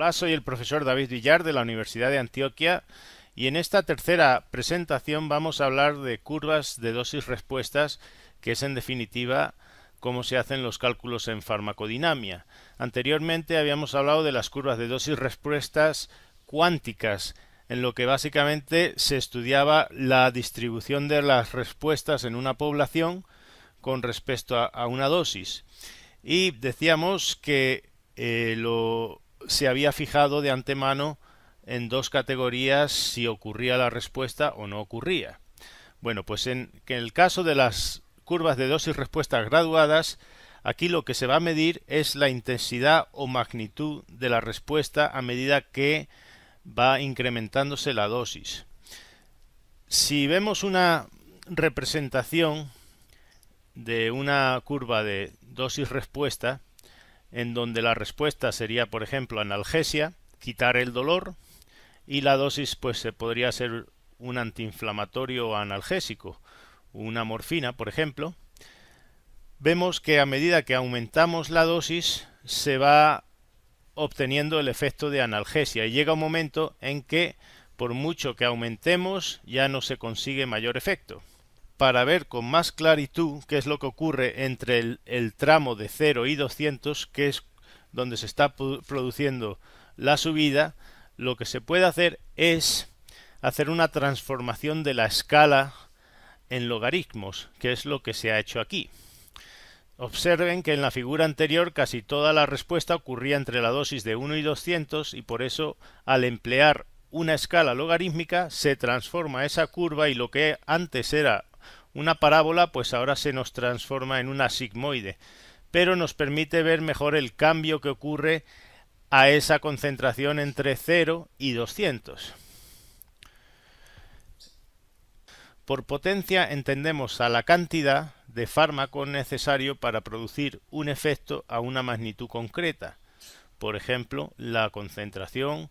Hola, soy el profesor David Villar de la Universidad de Antioquia y en esta tercera presentación vamos a hablar de curvas de dosis-respuestas, que es en definitiva cómo se hacen los cálculos en farmacodinamia. Anteriormente habíamos hablado de las curvas de dosis-respuestas cuánticas, en lo que básicamente se estudiaba la distribución de las respuestas en una población con respecto a una dosis. Y decíamos que se había fijado de antemano en dos categorías si ocurría la respuesta o no ocurría. Bueno, pues en el caso de las curvas de dosis-respuestas graduadas, aquí lo que se va a medir es la intensidad o magnitud de la respuesta a medida que va incrementándose la dosis. Si vemos una representación de una curva de dosis-respuesta, en donde la respuesta sería, por ejemplo, analgesia, quitar el dolor, y la dosis pues podría ser un antiinflamatorio o analgésico, una morfina, por ejemplo. Vemos que a medida que aumentamos la dosis se va obteniendo el efecto de analgesia y llega un momento en que por mucho que aumentemos ya no se consigue mayor efecto. Para ver con más claritud qué es lo que ocurre entre el tramo de 0 y 200, que es donde se está produciendo la subida, lo que se puede hacer es hacer una transformación de la escala en logaritmos, que es lo que se ha hecho aquí. Observen que en la figura anterior casi toda la respuesta ocurría entre la dosis de 1 y 200 y por eso al emplear una escala logarítmica se transforma esa curva y lo que antes era una parábola pues ahora se nos transforma en una sigmoide, pero nos permite ver mejor el cambio que ocurre a esa concentración entre 0 y 200. Por potencia entendemos a la cantidad de fármaco necesario para producir un efecto a una magnitud concreta. Por ejemplo, la concentración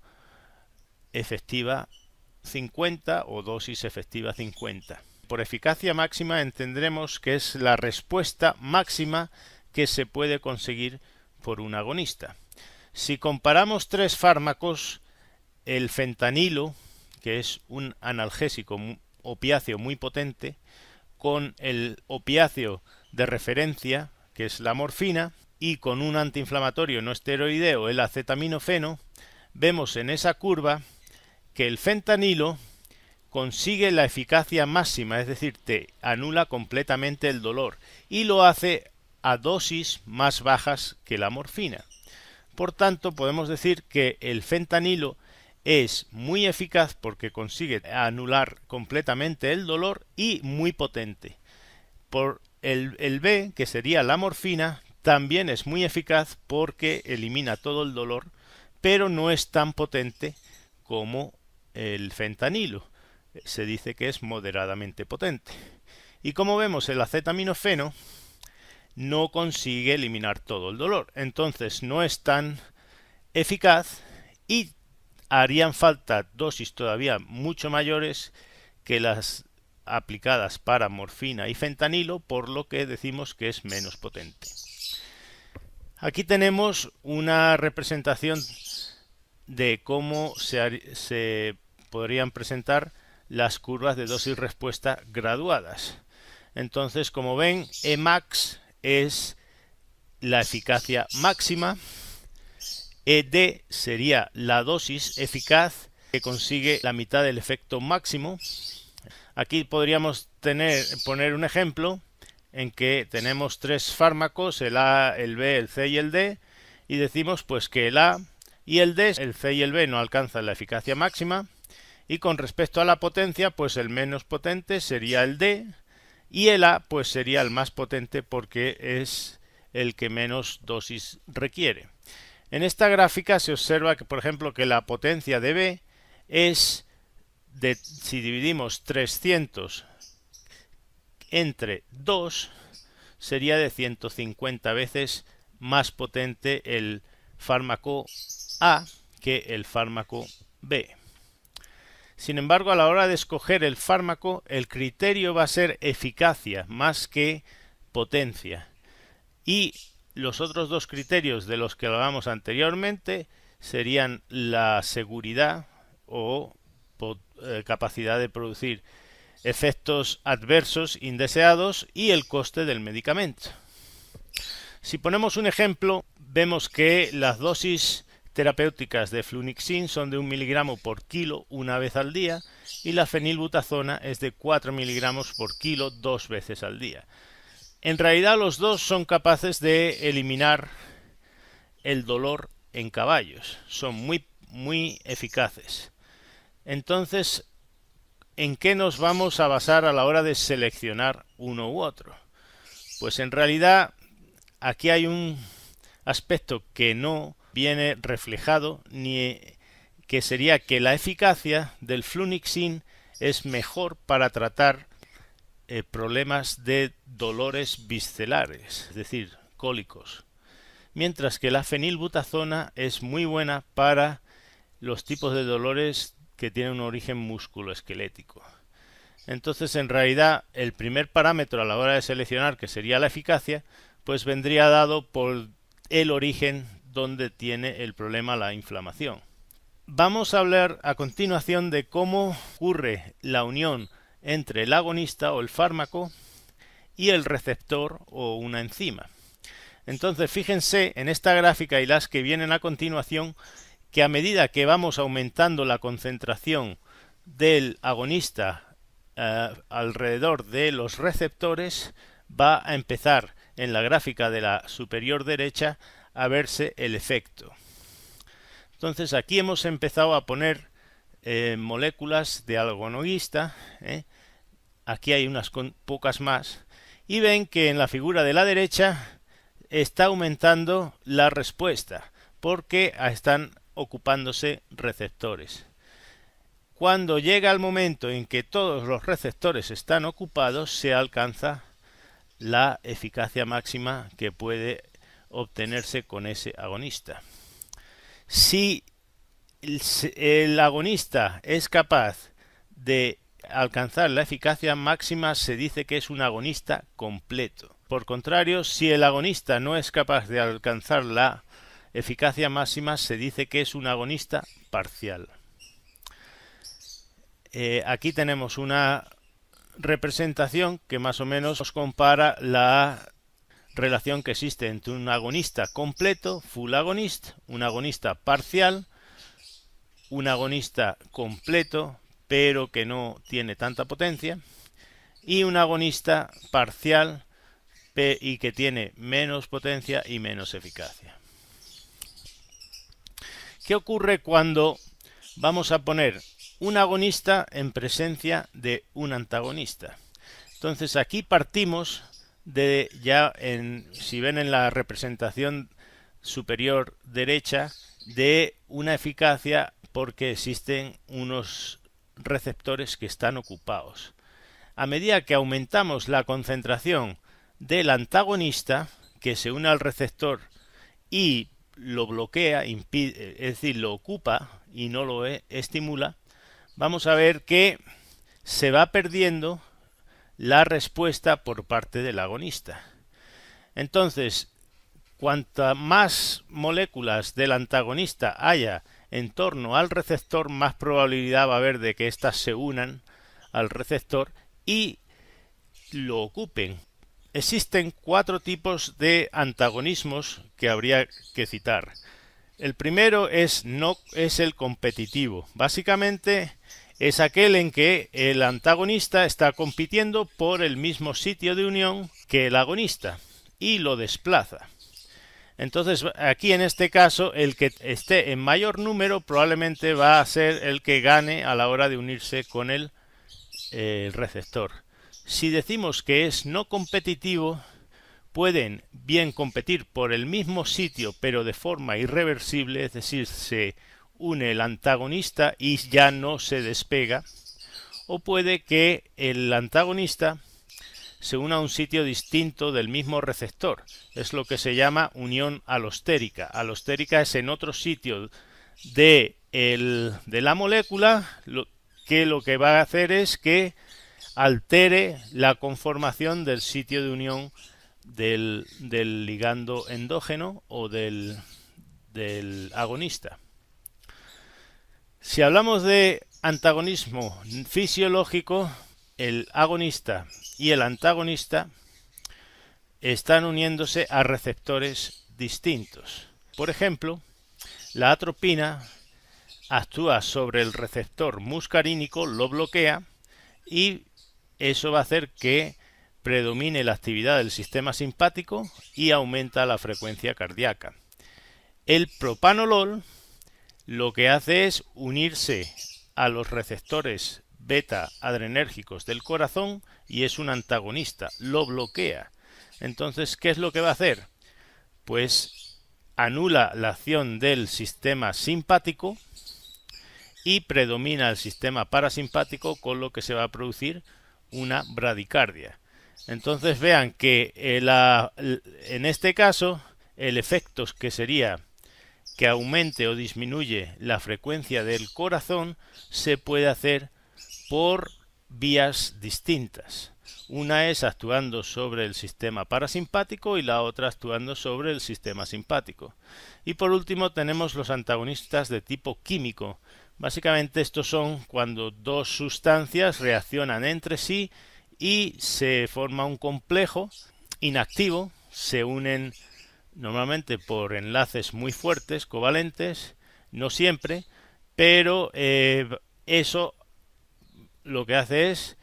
efectiva 50 o dosis efectiva 50. Por eficacia máxima entendremos que es la respuesta máxima que se puede conseguir por un agonista. Si comparamos tres fármacos, el fentanilo, que es un analgésico opiáceo muy potente, con el opiáceo de referencia, que es la morfina, y con un antiinflamatorio no esteroideo, el acetaminofeno, vemos en esa curva que el fentanilo consigue la eficacia máxima, es decir, te anula completamente el dolor, y lo hace a dosis más bajas que la morfina. Por tanto, podemos decir que el fentanilo es muy eficaz porque consigue anular completamente el dolor y muy potente. Por el B, que sería la morfina, también es muy eficaz porque elimina todo el dolor, pero no es tan potente como el fentanilo. Se dice que es moderadamente potente. Y como vemos, el acetaminofeno no consigue eliminar todo el dolor, entonces no es tan eficaz y harían falta dosis todavía mucho mayores que las aplicadas para morfina y fentanilo, por lo que decimos que es menos potente. Aquí tenemos una representación de cómo se podrían presentar las curvas de dosis-respuesta graduadas. Entonces, como ven, Emax es la eficacia máxima, ED sería la dosis eficaz que consigue la mitad del efecto máximo. Aquí podríamos poner un ejemplo en que tenemos tres fármacos, el A, el B, el C y el D, y decimos pues que el A y el D, el C y el B no alcanzan la eficacia máxima, y con respecto a la potencia, pues el menos potente sería el D, y el A pues sería el más potente porque es el que menos dosis requiere. En esta gráfica se observa que, por ejemplo, que la potencia de B es si dividimos 300 entre 2, sería de 150 veces más potente el fármaco A que el fármaco B. Sin embargo, a la hora de escoger el fármaco, el criterio va a ser eficacia más que potencia. Y los otros dos criterios de los que hablábamos anteriormente serían la seguridad o capacidad de producir efectos adversos indeseados y el coste del medicamento. Si ponemos un ejemplo, vemos que las dosis terapéuticas de flunixin son de 1 miligramo por kilo una vez al día y la fenilbutazona es de 4 miligramos por kilo 2 veces al día. En realidad los dos son capaces de eliminar el dolor en caballos, son muy eficaces. Entonces, ¿en qué nos vamos a basar a la hora de seleccionar uno u otro? Pues en realidad aquí hay un aspecto que no viene reflejado, ni que sería que la eficacia del flunixin es mejor para tratar problemas de dolores viscelares, es decir, cólicos, mientras que la fenilbutazona es muy buena para los tipos de dolores que tienen un origen musculoesquelético. Entonces, en realidad, el primer parámetro a la hora de seleccionar, que sería la eficacia, pues vendría dado por el origen donde tiene el problema la inflamación. Vamos a hablar a continuación de cómo ocurre la unión entre el agonista o el fármaco y el receptor o una enzima. Entonces, fíjense en esta gráfica y las que vienen a continuación que a medida que vamos aumentando la concentración del agonista alrededor de los receptores, va a empezar en la gráfica de la superior derecha a verse el efecto. Entonces aquí hemos empezado a poner moléculas de agonista, aquí hay unas pocas más, y ven que en la figura de la derecha está aumentando la respuesta, porque están ocupándose receptores. Cuando llega el momento en que todos los receptores están ocupados, se alcanza la eficacia máxima que puede obtenerse con ese agonista. Si el agonista es capaz de alcanzar la eficacia máxima, se dice que es un agonista completo. Por contrario, si el agonista no es capaz de alcanzar la eficacia máxima, se dice que es un agonista parcial. Aquí tenemos una representación que más o menos os compara la relación que existe entre un agonista completo, full agonist, un agonista parcial, un agonista completo pero que no tiene tanta potencia, y un agonista parcial y que tiene menos potencia y menos eficacia. ¿Qué ocurre cuando vamos a poner un agonista en presencia de un antagonista? Entonces aquí partimos de si ven en la representación superior derecha, de una eficacia porque existen unos receptores que están ocupados. A medida que aumentamos la concentración del antagonista, que se une al receptor y lo bloquea, impide, es decir, lo ocupa y no lo estimula, vamos a ver que se va perdiendo la respuesta por parte del agonista. Entonces, cuantas más moléculas del antagonista haya en torno al receptor, más probabilidad va a haber de que éstas se unan al receptor y lo ocupen. Existen 4 tipos de antagonismos que habría que citar. El primero es el competitivo. Básicamente es aquel en que el antagonista está compitiendo por el mismo sitio de unión que el agonista y lo desplaza. Entonces, aquí en este caso, el que esté en mayor número probablemente va a ser el que gane a la hora de unirse con el receptor. Si decimos que es no competitivo, pueden bien competir por el mismo sitio pero de forma irreversible, es decir, se une el antagonista y ya no se despega, o puede que el antagonista se una a un sitio distinto del mismo receptor. Es lo que se llama unión alostérica. Alostérica es en otro sitio de la molécula, lo que va a hacer es que altere la conformación del sitio de unión del ligando endógeno o del agonista. Si hablamos de antagonismo fisiológico, el agonista y el antagonista están uniéndose a receptores distintos. Por ejemplo, la atropina actúa sobre el receptor muscarínico, lo bloquea y eso va a hacer que predomine la actividad del sistema simpático y aumenta la frecuencia cardíaca. El propanolol lo que hace es unirse a los receptores beta adrenérgicos del corazón y es un antagonista, lo bloquea. Entonces, ¿qué es lo que va a hacer? Pues anula la acción del sistema simpático y predomina el sistema parasimpático, con lo que se va a producir una bradicardia. Entonces vean que en este caso el efecto que sería que aumente o disminuye la frecuencia del corazón se puede hacer por vías distintas. Una es actuando sobre el sistema parasimpático y la otra actuando sobre el sistema simpático. Y por último tenemos los antagonistas de tipo químico. Básicamente estos son cuando dos sustancias reaccionan entre sí y se forma un complejo inactivo, se unen normalmente por enlaces muy fuertes, covalentes, no siempre, pero eso lo que hace es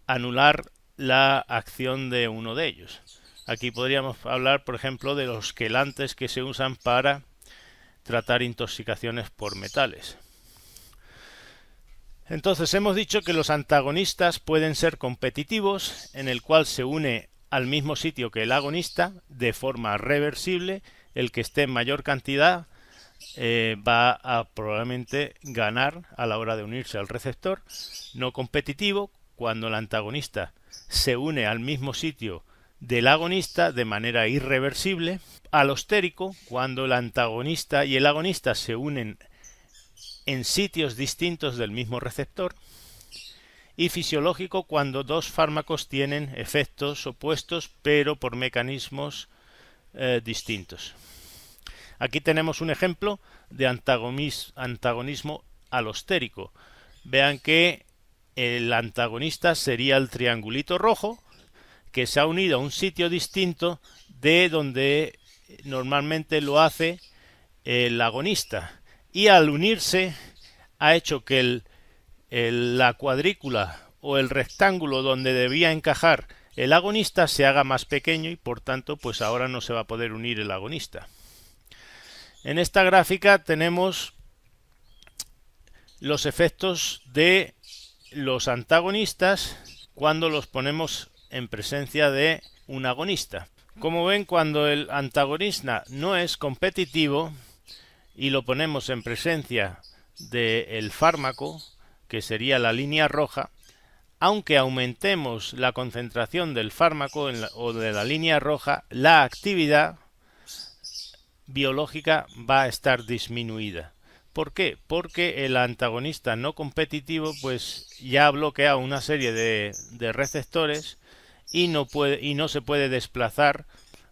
anular la acción de uno de ellos. Aquí podríamos hablar, por ejemplo, de los quelantes que se usan para tratar intoxicaciones por metales. Entonces hemos dicho que los antagonistas pueden ser competitivos, en el cual se une al mismo sitio que el agonista de forma reversible. El que esté en mayor cantidad va a probablemente ganar a la hora de unirse al receptor. No competitivo, cuando el antagonista se une al mismo sitio del agonista de manera irreversible. Alostérico, cuando el antagonista y el agonista se unen en sitios distintos del mismo receptor. Y fisiológico, cuando dos fármacos tienen efectos opuestos pero por mecanismos distintos. Aquí tenemos un ejemplo de antagonismo alostérico. Vean que el antagonista sería el triangulito rojo, que se ha unido a un sitio distinto de donde normalmente lo hace el agonista. Y al unirse ha hecho que la cuadrícula o el rectángulo donde debía encajar el agonista se haga más pequeño y por tanto pues ahora no se va a poder unir el agonista. En esta gráfica tenemos los efectos de los antagonistas cuando los ponemos en presencia de un agonista. Como ven, cuando el antagonista no es competitivo y lo ponemos en presencia del fármaco, que sería la línea roja, aunque aumentemos la concentración del fármaco o de la línea roja, la actividad biológica va a estar disminuida. ¿Por qué? Porque el antagonista no competitivo pues ya ha bloqueado una serie de receptores y no se puede desplazar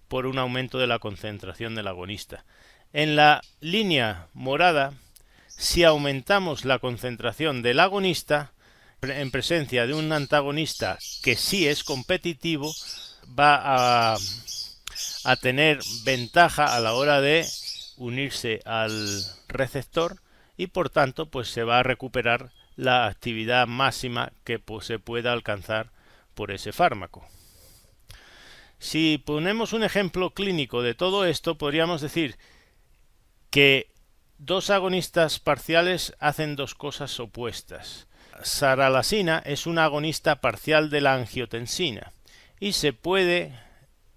por un aumento de la concentración del agonista. En la línea morada, si aumentamos la concentración del agonista en presencia de un antagonista que sí es competitivo, va a tener ventaja a la hora de unirse al receptor y por tanto pues se va a recuperar la actividad máxima que se pueda alcanzar por ese fármaco. Si ponemos un ejemplo clínico de todo esto, podríamos decir que dos agonistas parciales hacen dos cosas opuestas. Saralasina es un agonista parcial de la angiotensina y se puede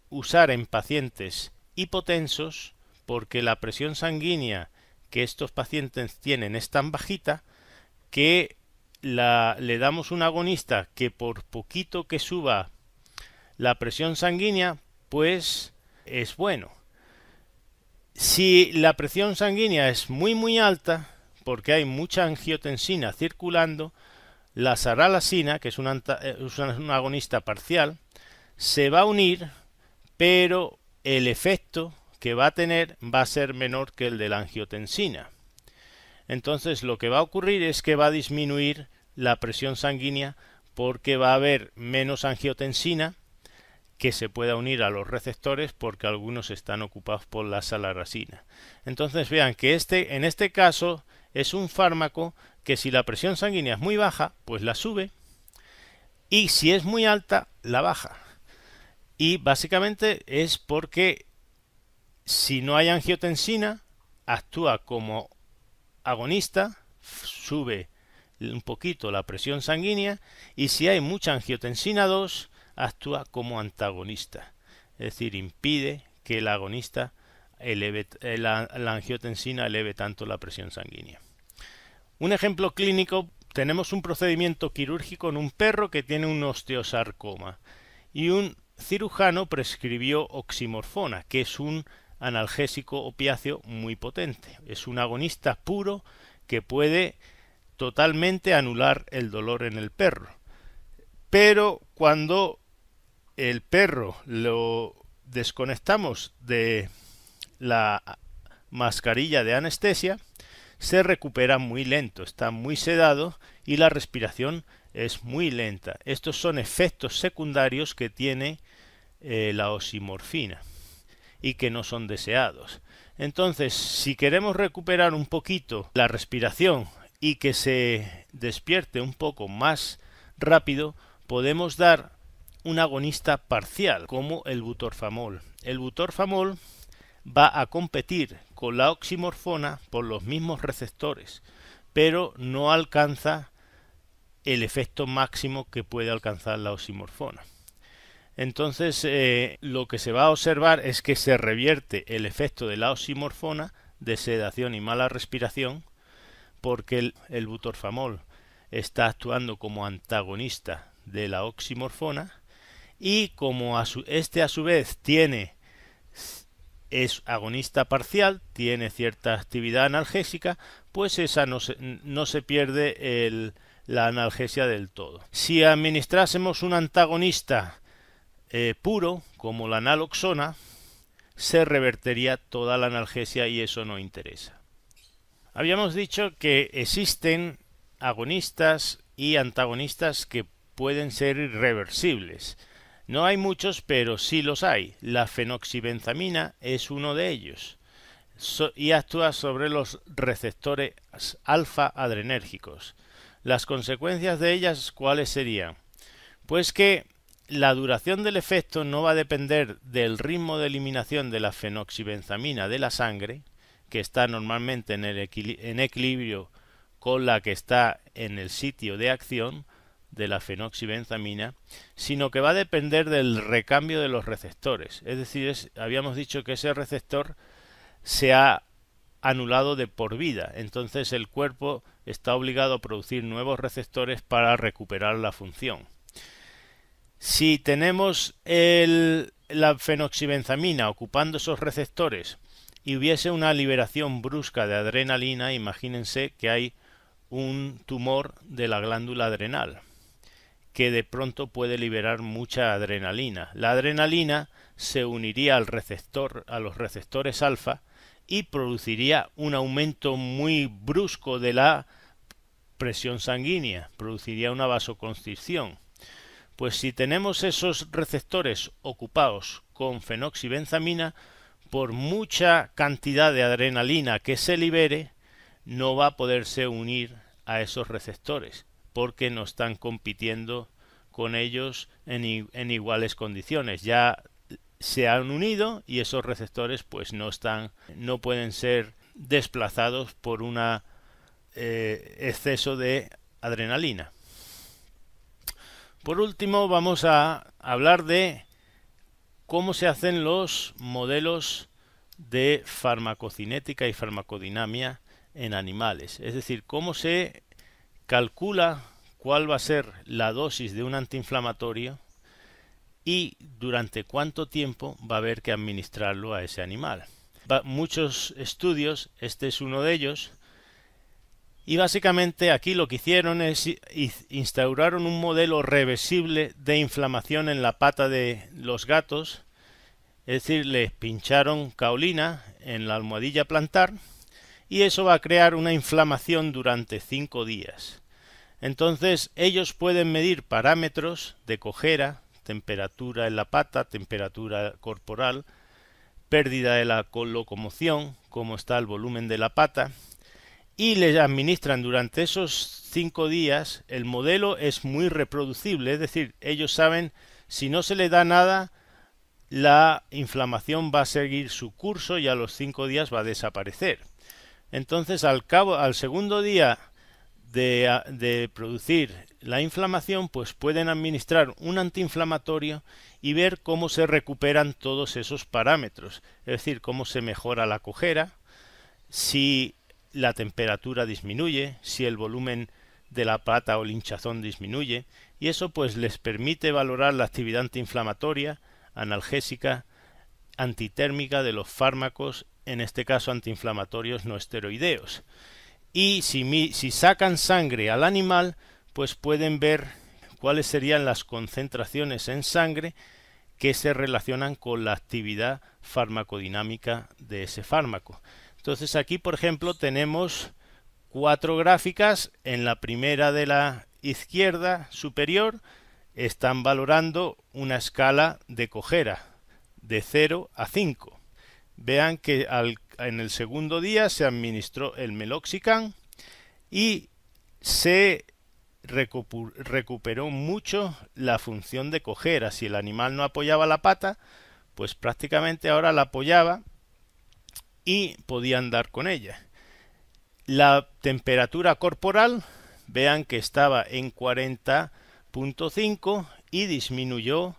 usar en pacientes hipotensos porque la presión sanguínea que estos pacientes tienen es tan bajita que le damos un agonista que por poquito que suba la presión sanguínea pues es bueno. Si la presión sanguínea es muy alta, porque hay mucha angiotensina circulando, la saralasina, que es un agonista parcial, se va a unir, pero el efecto que va a tener va a ser menor que el de la angiotensina. Entonces lo que va a ocurrir es que va a disminuir la presión sanguínea porque va a haber menos angiotensina que se pueda unir a los receptores porque algunos están ocupados por la salarasina. Entonces vean que en este caso es un fármaco que si la presión sanguínea es muy baja, pues la sube, y si es muy alta, la baja. Y básicamente es porque si no hay angiotensina, actúa como agonista, sube un poquito la presión sanguínea, y si hay mucha angiotensina 2, actúa como antagonista, es decir, impide que el agonista la angiotensina eleve tanto la presión sanguínea. Un ejemplo clínico, tenemos un procedimiento quirúrgico en un perro que tiene un osteosarcoma y un cirujano prescribió oximorfona, que es un analgésico opiáceo muy potente, es un agonista puro que puede totalmente anular el dolor en el perro. Pero cuando el perro lo desconectamos de la mascarilla de anestesia, se recupera muy lento, está muy sedado y la respiración es muy lenta. Estos son efectos secundarios que tiene la oximorfina y que no son deseados. Entonces, si queremos recuperar un poquito la respiración y que se despierte un poco más rápido, podemos dar un agonista parcial, como el butorfamol. El butorfamol va a competir con la oximorfona por los mismos receptores, pero no alcanza el efecto máximo que puede alcanzar la oximorfona. Entonces, lo que se va a observar es que se revierte el efecto de la oximorfona de sedación y mala respiración, porque el butorfamol está actuando como antagonista de la oximorfona, y como este a su vez es agonista parcial, tiene cierta actividad analgésica, pues esa no se pierde la analgesia del todo. Si administrásemos un antagonista puro, como la naloxona, se revertiría toda la analgesia y eso no interesa. Habíamos dicho que existen agonistas y antagonistas que pueden ser irreversibles. No hay muchos, pero sí los hay. La fenoxibenzamina es uno de ellos y actúa sobre los receptores alfa adrenérgicos. Las consecuencias de ellas, ¿cuáles serían? Pues que la duración del efecto no va a depender del ritmo de eliminación de la fenoxibenzamina de la sangre, que está normalmente en equilibrio con la que está en el sitio de acción de la fenoxibenzamina, sino que va a depender del recambio de los receptores. Es decir, habíamos dicho que ese receptor se ha anulado de por vida, entonces el cuerpo está obligado a producir nuevos receptores para recuperar la función. Si tenemos la fenoxibenzamina ocupando esos receptores y hubiese una liberación brusca de adrenalina, imagínense que hay un tumor de la glándula adrenal que de pronto puede liberar mucha adrenalina. La adrenalina se uniría al receptor, a los receptores alfa, y produciría un aumento muy brusco de la presión sanguínea, produciría una vasoconstricción. Pues si tenemos esos receptores ocupados con fenoxibenzamina, por mucha cantidad de adrenalina que se libere, no va a poderse unir a esos receptores, porque no están compitiendo con ellos en iguales condiciones. Ya se han unido y esos receptores pues no pueden ser desplazados por un exceso de adrenalina. Por último, vamos a hablar de cómo se hacen los modelos de farmacocinética y farmacodinamia en animales, es decir, cómo se calcula cuál va a ser la dosis de un antiinflamatorio y durante cuánto tiempo va a haber que administrarlo a ese animal. Muchos estudios, este es uno de ellos, y básicamente aquí lo que hicieron es instauraron un modelo reversible de inflamación en la pata de los gatos, es decir, les pincharon caolina en la almohadilla plantar y eso va a crear una inflamación durante 5 días. Entonces ellos pueden medir parámetros de cojera, temperatura en la pata, temperatura corporal, pérdida de la locomoción, cómo está el volumen de la pata, y les administran durante esos 5 días. El modelo es muy reproducible, es decir, ellos saben si no se le da nada, la inflamación va a seguir su curso y a los 5 días va a desaparecer. Entonces al segundo día de producir la inflamación, pues pueden administrar un antiinflamatorio y ver cómo se recuperan todos esos parámetros, es decir, cómo se mejora la cojera, si la temperatura disminuye, si el volumen de la pata o el hinchazón disminuye, y eso pues les permite valorar la actividad antiinflamatoria, analgésica, antitérmica de los fármacos, en este caso antiinflamatorios no esteroideos. Y si sacan sangre al animal, pues pueden ver cuáles serían las concentraciones en sangre que se relacionan con la actividad farmacodinámica de ese fármaco. Entonces aquí, por ejemplo, tenemos 4 gráficas. En la primera de la izquierda superior están valorando una escala de cojera de 0 a 5. Vean que en el segundo día se administró el meloxicam y se recuperó mucho la función de cojera. Si el animal no apoyaba la pata, pues prácticamente ahora la apoyaba y podía andar con ella. La temperatura corporal, vean que estaba en 40.5 y disminuyó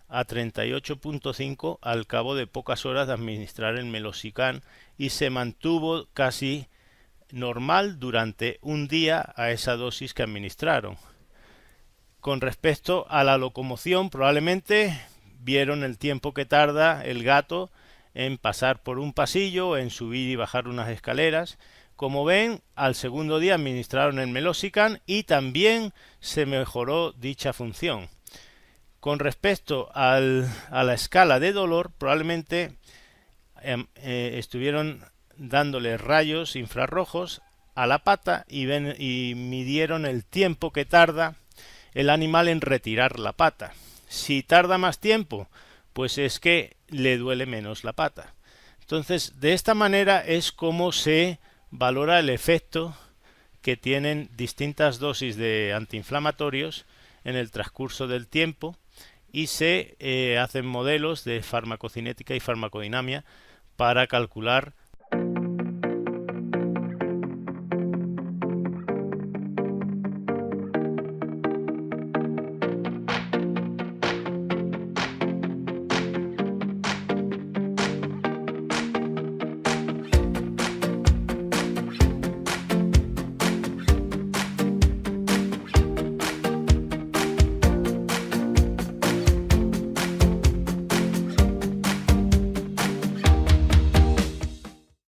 a 38.5 al cabo de pocas horas de administrar el meloxicam y se mantuvo casi normal durante un día a esa dosis que administraron. Con respecto a la locomoción, probablemente vieron el tiempo que tarda el gato en pasar por un pasillo, en subir y bajar unas escaleras. Como ven, al segundo día administraron el meloxicam y también se mejoró dicha función. Con respecto a la escala de dolor, probablemente estuvieron dándole rayos infrarrojos a la pata y midieron el tiempo que tarda el animal en retirar la pata. Si tarda más tiempo, pues es que le duele menos la pata. Entonces, de esta manera es como se valora el efecto que tienen distintas dosis de antiinflamatorios en el transcurso del tiempo y se hacen modelos de farmacocinética y farmacodinamia para calcular